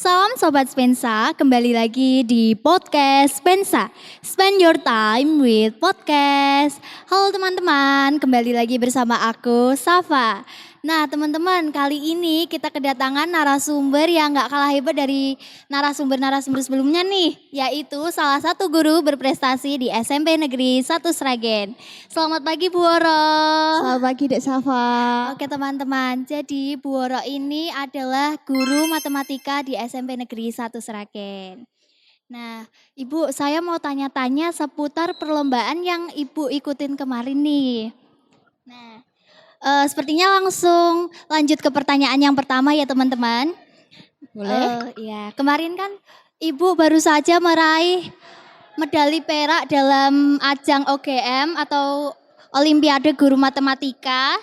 Sobat Spensa, kembali lagi di podcast Spensa. Spend your time with podcast. Halo teman-teman, kembali lagi bersama aku, Safa. Nah teman-teman, kali ini kita kedatangan narasumber yang gak kalah hebat dari narasumber-narasumber sebelumnya nih. Yaitu salah satu guru berprestasi di SMP Negeri 1 Sragen. Selamat pagi Bu Woro. Selamat pagi Dek Safa. Oke teman-teman, jadi Bu Woro ini adalah guru matematika di SMP Negeri 1 Sragen. Nah, Ibu, saya mau tanya-tanya seputar perlombaan yang Ibu ikutin kemarin nih. Nah, sepertinya langsung lanjut ke pertanyaan yang pertama ya teman-teman. Boleh? Ya, kemarin kan Ibu baru saja meraih medali perak dalam ajang OGM atau Olimpiade Guru Matematika.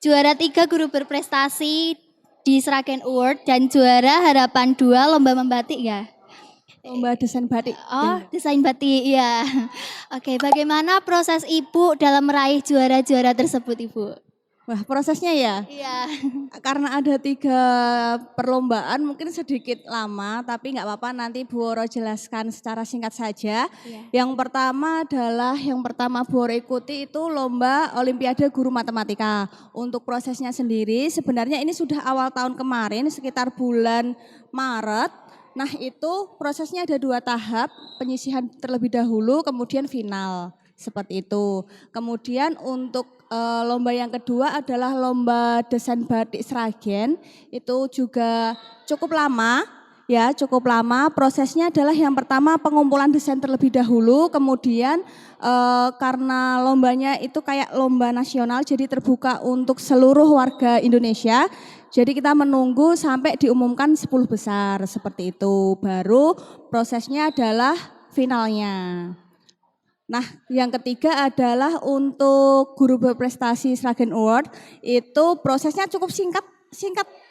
Juara 3 guru berprestasi di Sragen Award dan juara harapan 2 lomba membatik ya. Lomba desain batik. Oh, desain batik ya. Oke, bagaimana proses Ibu dalam meraih juara-juara tersebut, Ibu? Wah, prosesnya ya. Iya. Karena ada 3 perlombaan mungkin sedikit lama, tapi nggak apa-apa nanti Bu Woro jelaskan secara singkat saja. Iya. Yang pertama Bu Woro ikuti itu lomba Olimpiade Guru Matematika. Untuk prosesnya sendiri sebenarnya ini sudah awal tahun kemarin sekitar bulan Maret. Nah itu prosesnya ada 2 tahap, penyisihan terlebih dahulu kemudian final. Seperti itu. Kemudian untuk lomba yang kedua adalah lomba desain batik Sragen. Itu juga cukup lama, ya cukup lama. Prosesnya adalah yang pertama pengumpulan desain terlebih dahulu. Kemudian karena lombanya itu kayak lomba nasional, jadi terbuka untuk seluruh warga Indonesia. Jadi kita menunggu sampai diumumkan 10 besar seperti itu. Baru prosesnya adalah finalnya. Nah, yang ketiga adalah untuk guru berprestasi Sragen Award. Itu prosesnya cukup singkat,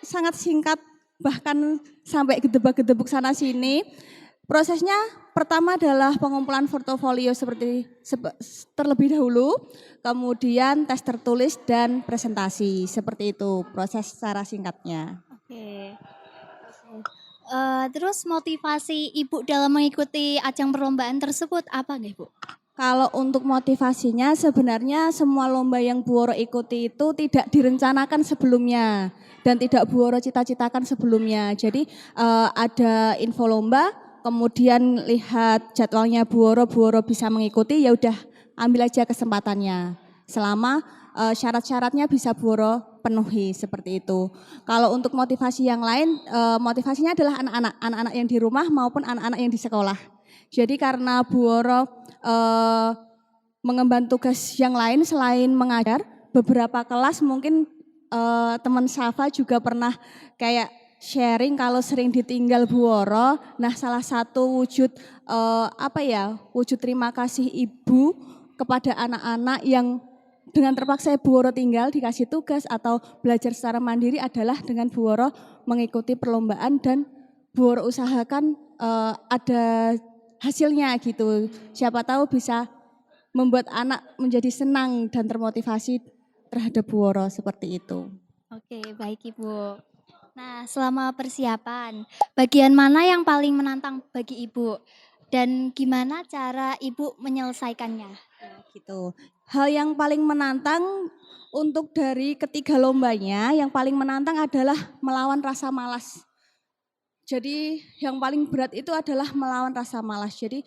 sangat singkat, bahkan sampai gedebak-gedebuk sana sini. Prosesnya pertama adalah pengumpulan portofolio terlebih dahulu, kemudian tes tertulis dan presentasi. Seperti itu proses secara singkatnya. Oke. Terus motivasi Ibu dalam mengikuti ajang perlombaan tersebut apa nih, Bu? Kalau untuk motivasinya sebenarnya semua lomba yang Bu Woro ikuti itu tidak direncanakan sebelumnya dan tidak Bu Woro cita-citakan sebelumnya. Jadi ada info lomba, kemudian lihat jadwalnya Bu Woro bisa mengikuti, ya udah ambil aja kesempatannya. Selama syarat-syaratnya bisa Bu Woro penuhi seperti itu. Kalau untuk motivasi yang lain, motivasinya adalah anak-anak yang di rumah maupun anak-anak yang di sekolah. Jadi karena Bu Woro mengemban tugas yang lain selain mengajar, beberapa kelas mungkin teman Safa juga pernah kayak sharing kalau sering ditinggal Bu Woro. Nah salah satu wujud wujud terima kasih ibu kepada anak-anak yang dengan terpaksa Bu Woro tinggal dikasih tugas atau belajar secara mandiri adalah dengan Bu Woro mengikuti perlombaan dan Bu Woro usahakan ada hasilnya gitu. Siapa tahu bisa membuat anak menjadi senang dan termotivasi terhadap Bu Woro seperti itu. Oke, baik Ibu. Nah, selama persiapan, bagian mana yang paling menantang bagi Ibu? Dan gimana cara Ibu menyelesaikannya? Gitu. Hal yang paling menantang untuk dari ketiga lombanya, yang paling menantang adalah melawan rasa malas. Jadi yang paling berat itu adalah melawan rasa malas. Jadi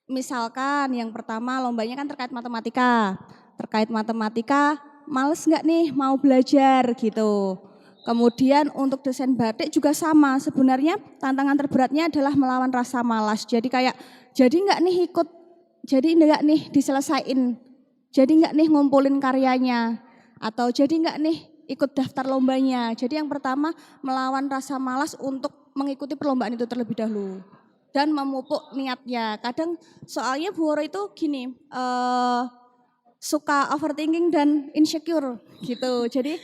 misalkan yang pertama lombanya kan terkait matematika. Terkait matematika, males nggak nih mau belajar gitu. Kemudian untuk desain batik juga sama. Sebenarnya tantangan terberatnya adalah melawan rasa malas. Jadi kayak jadi nggak nih ikut, jadi nggak nih diselesain, jadi nggak nih ngumpulin karyanya, atau jadi nggak nih ikut daftar lombanya. Jadi yang pertama melawan rasa malas untuk mengikuti perlombaan itu terlebih dahulu dan memupuk niatnya. Kadang soalnya Bu Woro itu gini, suka overthinking dan insecure gitu. Jadi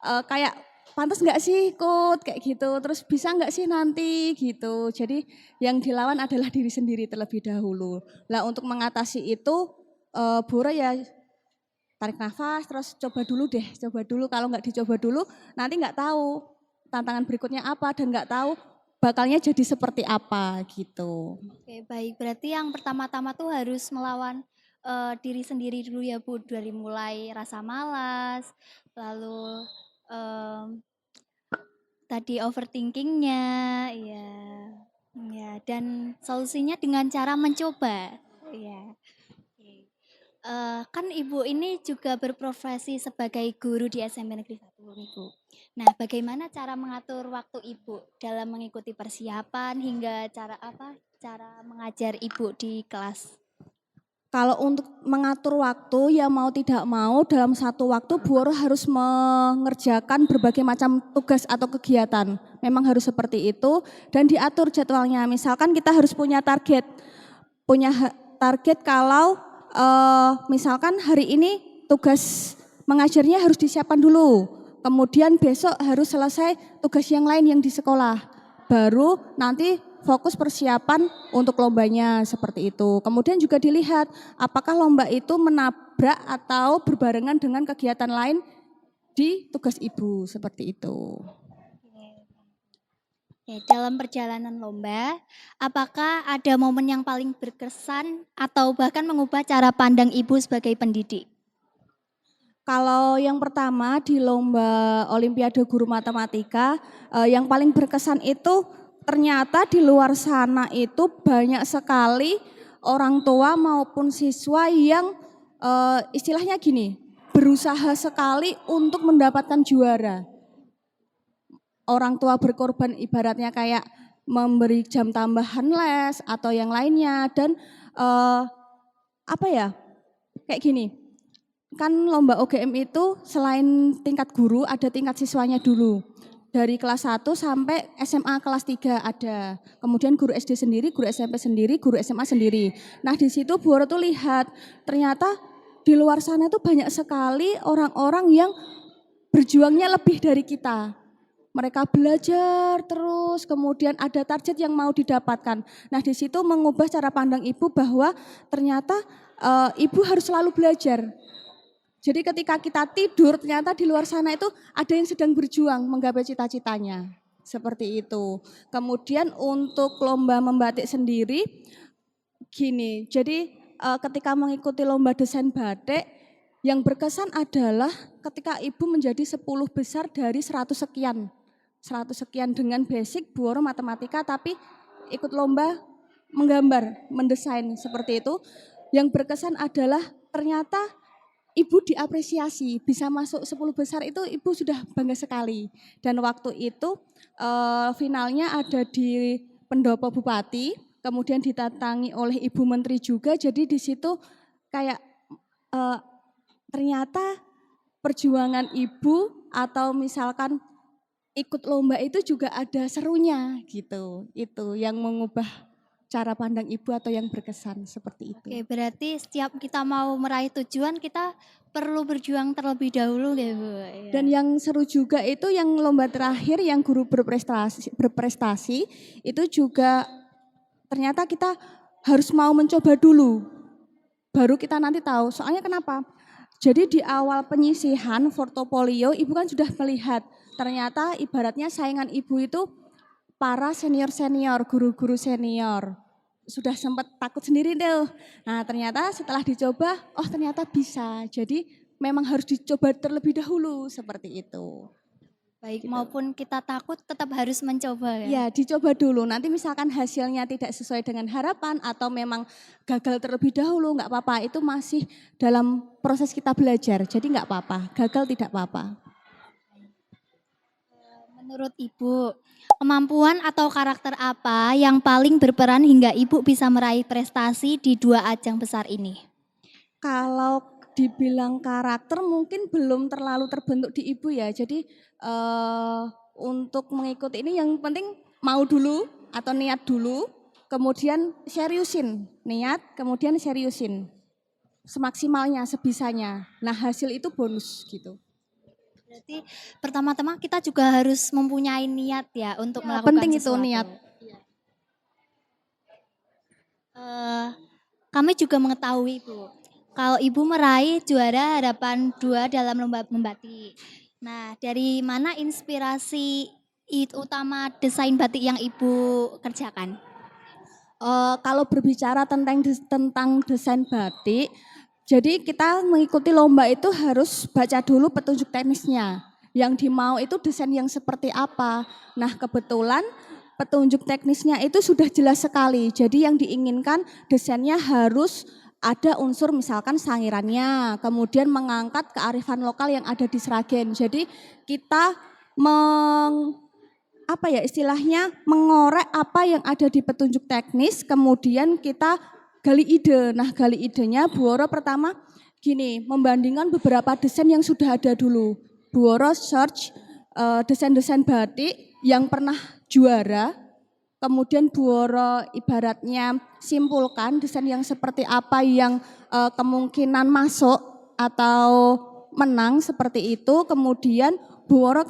kayak pantas nggak sih ikut kayak gitu, terus bisa nggak sih nanti gitu. Jadi yang dilawan adalah diri sendiri terlebih dahulu. Nah untuk mengatasi itu Bu Woro ya tarik nafas, terus coba dulu deh, coba dulu. Kalau nggak dicoba dulu nanti nggak tahu tantangan berikutnya apa dan nggak tahu bakalnya jadi seperti apa gitu. Oke, baik. Berarti yang pertama-tama tuh harus melawan diri sendiri dulu ya Bu, dari mulai rasa malas, lalu em, tadi overthinkingnya, ya, ya, dan solusinya dengan cara mencoba, ya. Oke. Kan Ibu ini juga berprofesi sebagai guru di SMP Negeri 1 nih Bu. Nah, bagaimana cara mengatur waktu Ibu dalam mengikuti persiapan hingga cara apa? Cara mengajar Ibu di kelas. Kalau untuk mengatur waktu, ya mau tidak mau dalam satu waktu Bu Oro harus mengerjakan berbagai macam tugas atau kegiatan. Memang harus seperti itu dan diatur jadwalnya. Misalkan kita harus punya target, target kalau misalkan hari ini tugas mengajarnya harus disiapkan dulu. Kemudian besok harus selesai tugas yang lain yang di sekolah. Baru nanti fokus persiapan untuk lombanya seperti itu. Kemudian juga dilihat apakah lomba itu menabrak atau berbarengan dengan kegiatan lain di tugas ibu seperti itu. Ya, dalam perjalanan lomba, apakah ada momen yang paling berkesan atau bahkan mengubah cara pandang Ibu sebagai pendidik? Kalau yang pertama di lomba Olimpiade Guru Matematika, yang paling berkesan itu ternyata di luar sana itu banyak sekali orang tua maupun siswa yang istilahnya gini, berusaha sekali untuk mendapatkan juara. Orang tua berkorban ibaratnya kayak memberi jam tambahan les atau yang lainnya dan apa ya, kayak gini. Kan lomba OGM itu selain tingkat guru ada tingkat siswanya dulu. Dari kelas 1 sampai SMA kelas 3 ada. Kemudian guru SD sendiri, guru SMP sendiri, guru SMA sendiri. Nah di situ Bu Oro tuh lihat ternyata di luar sana itu banyak sekali orang-orang yang berjuangnya lebih dari kita. Mereka belajar terus, kemudian ada target yang mau didapatkan. Nah di situ mengubah cara pandang ibu bahwa ternyata ibu harus selalu belajar. Jadi ketika kita tidur ternyata di luar sana itu ada yang sedang berjuang menggapai cita-citanya. Seperti itu. Kemudian untuk lomba membatik sendiri gini, jadi ketika mengikuti lomba desain batik yang berkesan adalah ketika ibu menjadi 10 besar dari 100 sekian. 100 sekian dengan basic Bu Oro matematika tapi ikut lomba menggambar, mendesain seperti itu. Yang berkesan adalah ternyata ibu diapresiasi, bisa masuk 10 besar itu ibu sudah bangga sekali. Dan waktu itu finalnya ada di Pendopo Bupati, kemudian didatangi oleh Ibu Menteri juga, jadi di situ kayak ternyata perjuangan ibu atau misalkan ikut lomba itu juga ada serunya gitu. Itu yang mengubah cara pandang ibu atau yang berkesan seperti itu. Oke, berarti setiap kita mau meraih tujuan kita perlu berjuang terlebih dahulu ya Bu. Iya. Dan yang seru juga itu yang lomba terakhir yang guru berprestasi itu juga ternyata kita harus mau mencoba dulu. Baru kita nanti tahu. Soalnya kenapa? Jadi di awal penyisihan portofolio ibu kan sudah melihat ternyata ibaratnya saingan ibu itu para senior-senior, guru-guru senior. Sudah sempat takut sendiri deh. Nah ternyata setelah dicoba, oh ternyata bisa. Jadi memang harus dicoba terlebih dahulu seperti itu. Baik, maupun kita takut tetap harus mencoba ya. Ya dicoba dulu, nanti misalkan hasilnya tidak sesuai dengan harapan atau memang gagal terlebih dahulu nggak apa-apa. Itu masih dalam proses kita belajar, jadi nggak apa-apa, gagal tidak apa-apa. Menurut Ibu, kemampuan atau karakter apa yang paling berperan hingga Ibu bisa meraih prestasi di 2 ajang besar ini? Kalau dibilang karakter mungkin belum terlalu terbentuk di ibu ya. Jadi untuk mengikuti ini yang penting mau dulu atau niat dulu, kemudian seriusin niat, kemudian seriusin semaksimalnya, sebisanya. Nah hasil itu bonus gitu. Berarti pertama-tama kita juga harus mempunyai niat ya untuk Ya, melakukan penting sesuatu. itu niat. Kami juga mengetahui Bu, kalau Ibu meraih juara harapan 2 dalam lomba membatik. Nah, dari mana inspirasi Itu utama desain batik yang Ibu kerjakan. Kalau berbicara tentang desain batik, jadi kita mengikuti lomba itu harus baca dulu petunjuk teknisnya. Yang dimau itu desain yang seperti apa. Nah, kebetulan petunjuk teknisnya itu sudah jelas sekali. Jadi yang diinginkan desainnya harus ada unsur misalkan sangirannya, kemudian mengangkat kearifan lokal yang ada di Sragen. Jadi kita apa ya istilahnya mengorek apa yang ada di petunjuk teknis, kemudian kita gali ide. Nah, gali idenya Bu Woro pertama gini, membandingkan beberapa desain yang sudah ada dulu. Bu Woro search desain-desain batik yang pernah juara, kemudian Bu Woro ibaratnya simpulkan desain yang seperti apa yang kemungkinan masuk atau menang seperti itu, kemudian Bu Woro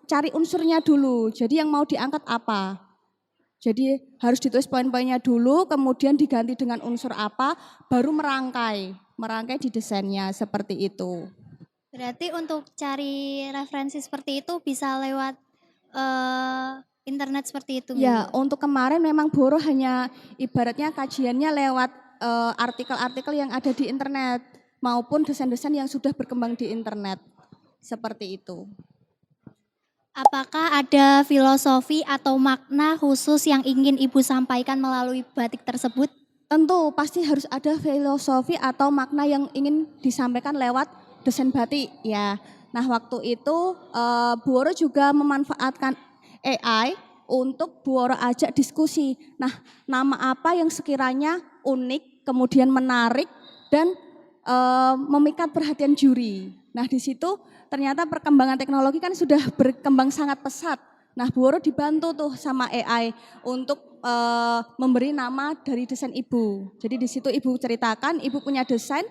cari unsurnya dulu. Jadi yang mau diangkat apa? Jadi harus ditulis poin-poinnya dulu, kemudian diganti dengan unsur apa, baru merangkai di desainnya seperti itu. Berarti untuk cari referensi seperti itu bisa lewat internet seperti itu. Ya, Bu? untuk kemarin memang Boro hanya ibaratnya kajiannya lewat artikel-artikel yang ada di internet maupun desain-desain yang sudah berkembang di internet. Seperti itu. Apakah ada filosofi atau makna khusus yang ingin Ibu sampaikan melalui batik tersebut? Tentu pasti harus ada filosofi atau makna yang ingin disampaikan lewat desain batik ya. Nah, waktu itu Bu Woro juga memanfaatkan AI untuk Bu Woro ajak diskusi. Nah, nama apa yang sekiranya unik, kemudian menarik dan memikat perhatian juri. Nah, di situ ternyata perkembangan teknologi kan sudah berkembang sangat pesat. Nah, Bu Woro dibantu tuh sama AI untuk memberi nama dari desain Ibu. Jadi di situ Ibu ceritakan, Ibu punya desain,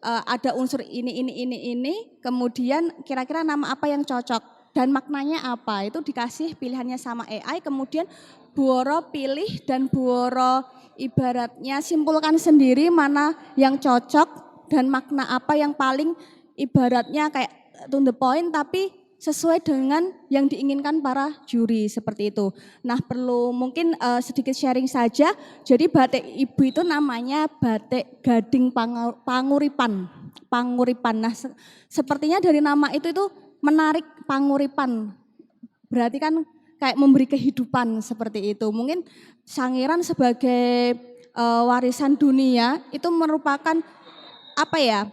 ada unsur ini, kemudian kira-kira nama apa yang cocok dan maknanya apa. Itu dikasih pilihannya sama AI, kemudian Bu Woro pilih dan Bu Woro ibaratnya simpulkan sendiri mana yang cocok dan makna apa yang paling ibaratnya kayak to the point tapi sesuai dengan yang diinginkan para juri seperti itu. Nah, perlu mungkin sedikit sharing saja. Jadi batik Ibu itu namanya batik Gading Panguripan. Panguripan. Nah, sepertinya dari nama itu menarik Panguripan. Berarti kan kayak memberi kehidupan seperti itu. Mungkin Sangiran sebagai warisan dunia itu merupakan apa ya?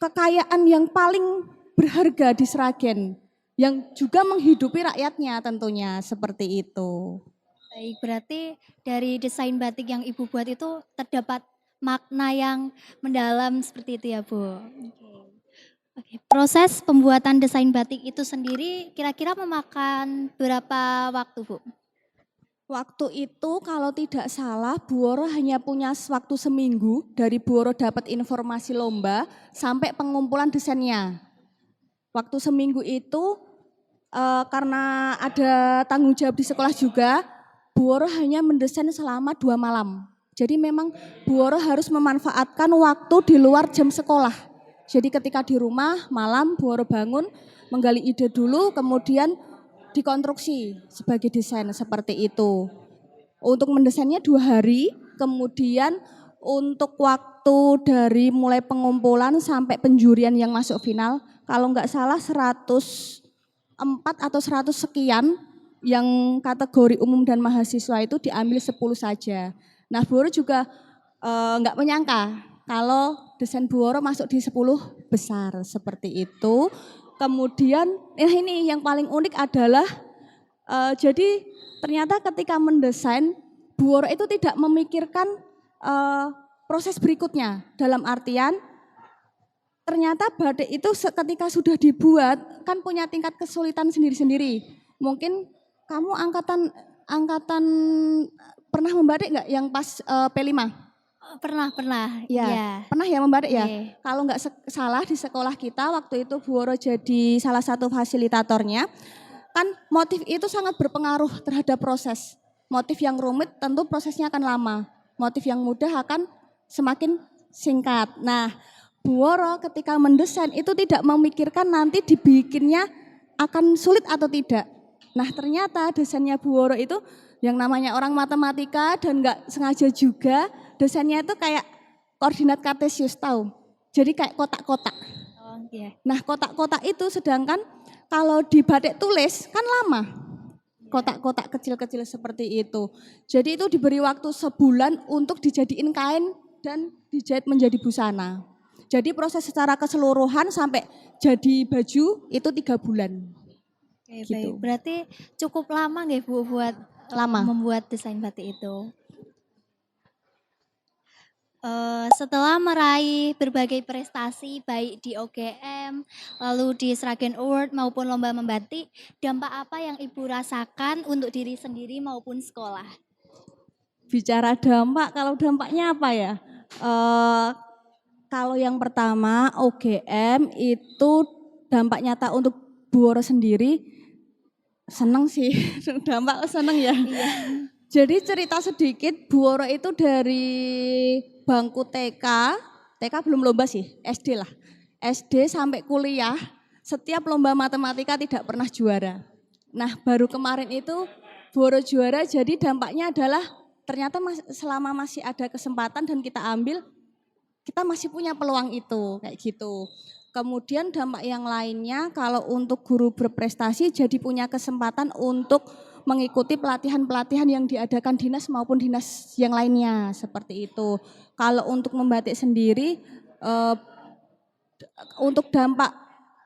Kekayaan yang paling berharga di Sragen yang juga menghidupi rakyatnya tentunya seperti itu. Baik, berarti dari desain batik yang Ibu buat itu terdapat makna yang mendalam seperti itu ya, Bu. Oke. Proses pembuatan desain batik itu sendiri kira-kira memakan berapa waktu, Bu? Waktu itu kalau tidak salah Bu Woro hanya punya waktu seminggu dari Bu Woro dapat informasi lomba sampai pengumpulan desainnya. Waktu seminggu itu karena ada tanggung jawab di sekolah juga, Bu Woro hanya mendesain selama 2 malam. Jadi memang Bu Woro harus memanfaatkan waktu di luar jam sekolah. Jadi ketika di rumah malam Bu Woro bangun, menggali ide dulu, kemudian dikonstruksi sebagai desain seperti itu. Untuk mendesainnya 2 hari, kemudian untuk waktu dari mulai pengumpulan sampai penjurian yang masuk final, kalau nggak salah 104 atau 100 sekian yang kategori umum dan mahasiswa itu diambil 10 saja. Nah, Bu Woro juga nggak menyangka kalau desain Bu Woro masuk di 10 besar seperti itu. Kemudian ini yang paling unik adalah jadi ternyata ketika mendesain Bu Woro itu tidak memikirkan proses berikutnya. Dalam artian ternyata batik itu ketika sudah dibuat kan punya tingkat kesulitan sendiri-sendiri. Mungkin kamu angkatan pernah membatik nggak yang pas P5? Pernah. Ya, pernah ya membatik ya. Iya. Kalau nggak salah di sekolah kita waktu itu Bu Woro jadi salah satu fasilitatornya. Kan motif itu sangat berpengaruh terhadap proses. Motif yang rumit tentu prosesnya akan lama. Motif yang mudah akan semakin singkat. Nah, Bu Woro ketika mendesain itu tidak memikirkan nanti dibikinnya akan sulit atau tidak. Nah ternyata dosennya Bu Woro itu yang namanya orang matematika dan nggak sengaja juga dosennya itu kayak koordinat kartesius tahu. Jadi kayak kotak-kotak. Oh iya. Nah kotak-kotak itu sedangkan kalau di batik tulis kan lama. Kotak-kotak kecil-kecil seperti itu. Jadi itu diberi waktu sebulan untuk dijadiin kain dan dijahit menjadi busana. Jadi proses secara keseluruhan sampai jadi baju itu 3 bulan. Oke, Gitu. baik. Berarti cukup lama nggih Bu buat Lama. membuat desain batik itu. Setelah meraih berbagai prestasi baik di OGM, lalu di Sragen Award maupun lomba membatik, dampak apa yang Ibu rasakan untuk diri sendiri maupun sekolah? Bicara dampak, kalau dampaknya apa ya? Kalau yang pertama OGM itu dampak nyata untuk Bu Woro sendiri seneng sih, dampak seneng ya. Jadi cerita sedikit, Bu Woro itu dari bangku TK belum lomba sih, SD lah. SD sampai kuliah, setiap lomba matematika tidak pernah juara. Nah baru kemarin itu Bu Woro juara, jadi dampaknya adalah ternyata selama masih ada kesempatan dan kita ambil, kita masih punya peluang itu, kayak gitu. Kemudian dampak yang lainnya kalau untuk guru berprestasi jadi punya kesempatan untuk mengikuti pelatihan-pelatihan yang diadakan dinas maupun dinas yang lainnya seperti itu. Kalau untuk membatik sendiri untuk dampak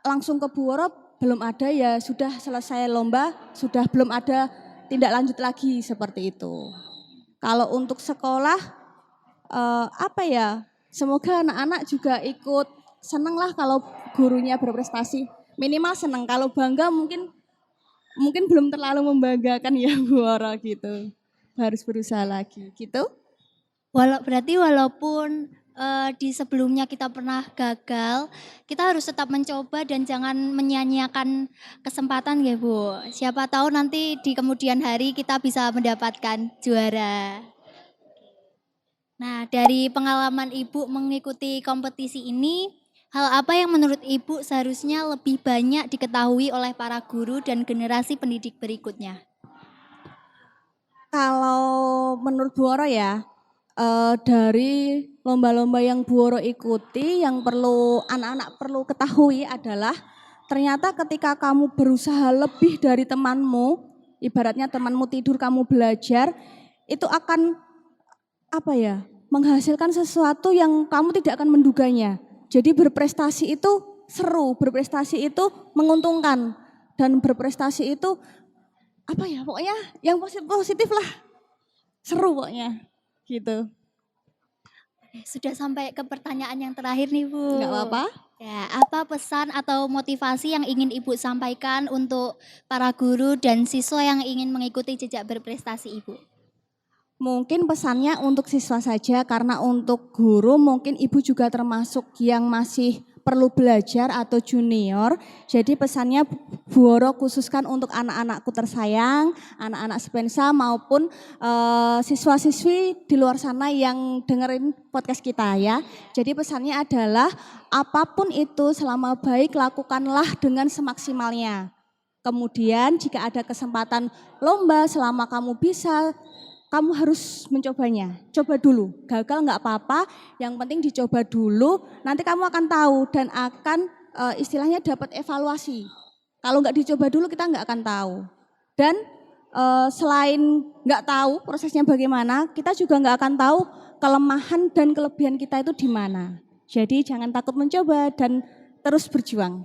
langsung ke Bu Woro belum ada, ya sudah selesai lomba, sudah belum ada tindak lanjut lagi seperti itu. Kalau untuk sekolah apa ya? Semoga anak-anak juga ikut seneng lah kalau gurunya berprestasi. Minimal seneng, kalau bangga mungkin belum terlalu membanggakan ya Bu Woro gitu. Harus berusaha lagi gitu. Berarti walaupun di sebelumnya kita pernah gagal, kita harus tetap mencoba dan jangan menyia-nyiakan kesempatan ya Bu. Siapa tahu nanti di kemudian hari kita bisa mendapatkan juara. Nah, dari pengalaman Ibu mengikuti kompetisi ini, hal apa yang menurut Ibu seharusnya lebih banyak diketahui oleh para guru dan generasi pendidik berikutnya? Kalau menurut Bu Woro ya, dari lomba-lomba yang Bu Woro ikuti, yang perlu anak-anak perlu ketahui adalah ternyata ketika kamu berusaha lebih dari temanmu, ibaratnya temanmu tidur kamu belajar, itu akan apa ya, menghasilkan sesuatu yang kamu tidak akan menduganya. Jadi berprestasi itu seru, berprestasi itu menguntungkan, dan berprestasi itu apa ya, pokoknya yang positif lah, seru pokoknya gitu. Sudah sampai ke pertanyaan yang terakhir nih Bu. Enggak apa-apa. Ya, apa pesan atau motivasi yang ingin Ibu sampaikan untuk para guru dan siswa yang ingin mengikuti jejak berprestasi Ibu? Mungkin pesannya untuk siswa saja, karena untuk guru mungkin ibu juga termasuk yang masih perlu belajar atau junior. Jadi pesannya Bu Woro khususkan untuk anak-anakku tersayang, anak-anak Spensa maupun siswa-siswi di luar sana yang dengerin podcast kita ya. Jadi pesannya adalah apapun itu selama baik lakukanlah dengan semaksimalnya. Kemudian jika ada kesempatan lomba selama kamu bisa, kamu harus mencobanya. Coba dulu, gagal nggak apa-apa, yang penting dicoba dulu, nanti kamu akan tahu dan akan istilahnya dapat evaluasi. Kalau nggak dicoba dulu kita nggak akan tahu. Dan selain nggak tahu prosesnya bagaimana, kita juga nggak akan tahu kelemahan dan kelebihan kita itu di mana. Jadi jangan takut mencoba dan terus berjuang.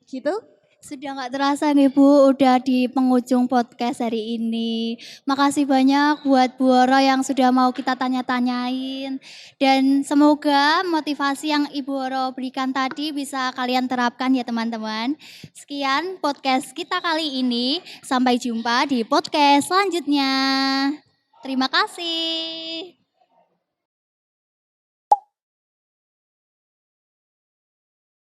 Gitu. Sudah gak terasa nih Bu, udah di penghujung podcast hari ini. Makasih banyak buat Bu Woro yang sudah mau kita tanya-tanyain. Dan semoga motivasi yang Ibu Woro berikan tadi bisa kalian terapkan ya teman-teman. Sekian podcast kita kali ini. Sampai jumpa di podcast selanjutnya. Terima kasih.